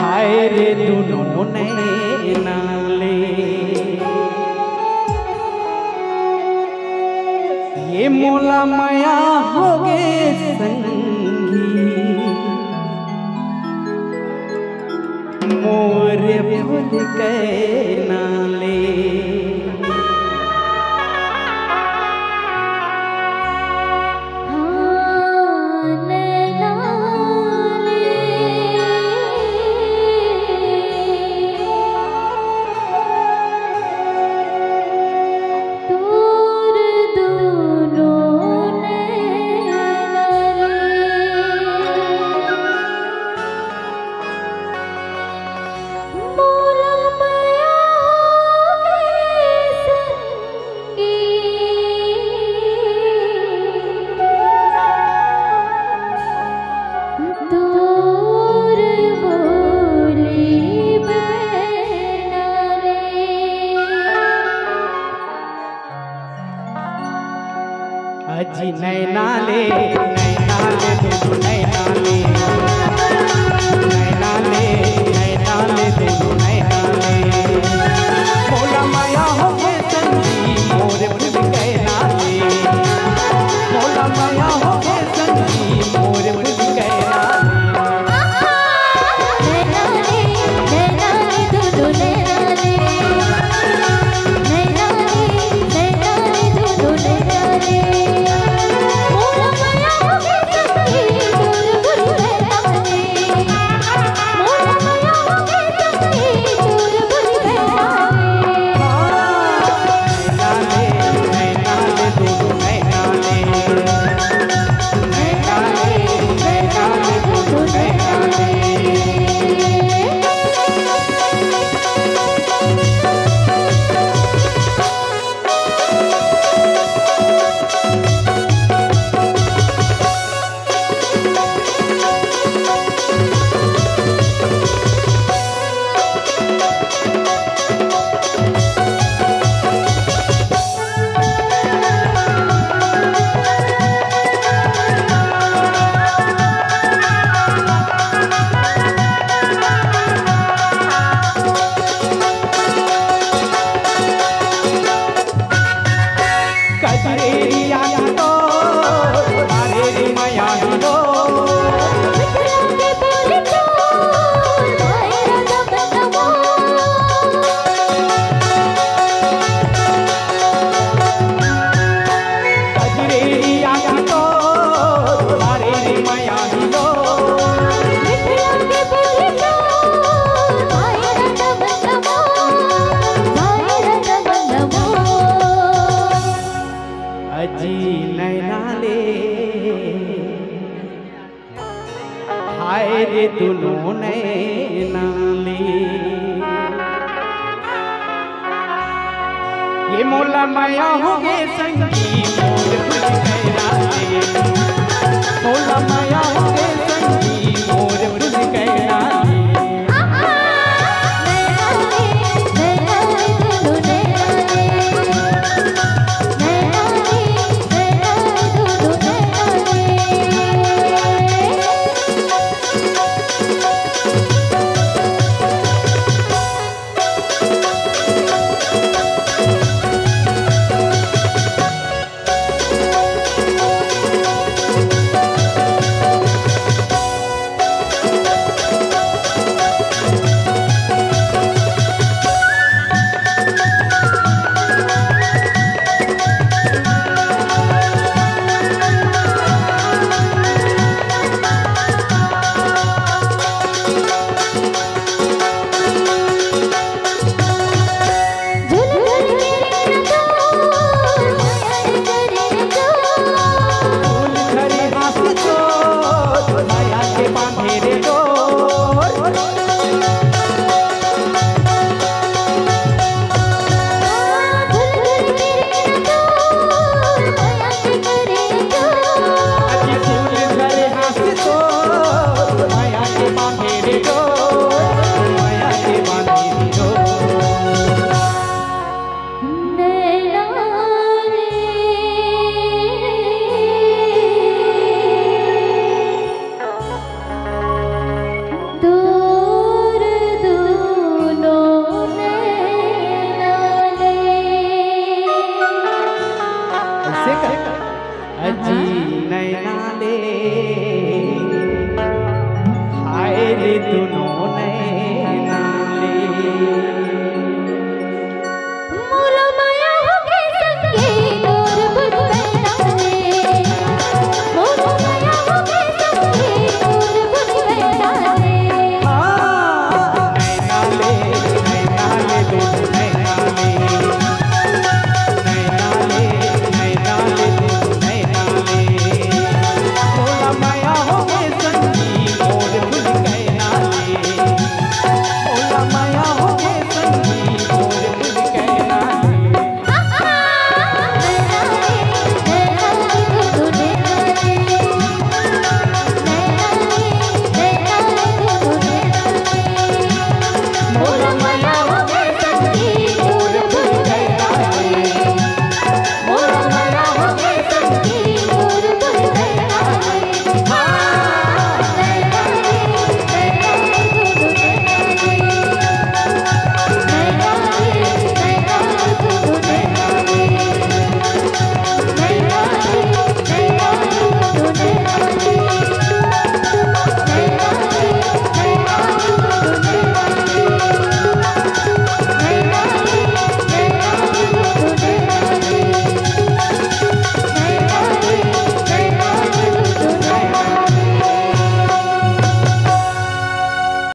हाय रे दोनों नैना ले ये मोला माया हो गे संगी मोरे भूल के नाले अजी नैना ले नैना ले दोनों नैना ले नैना ले नैना ले दोनों नैना ले मोला माया हो गे संगी मोरे भूल के नाले मोला माया हो गे संगी मोरे भूल के अजी नैना ले हाय रे दोनों नैना ले ये मोला माया हो गे संगी मोरे भूल के नाले मोला माया हो गे संगी मोरे भूल के नाले मेरे दोनों नैना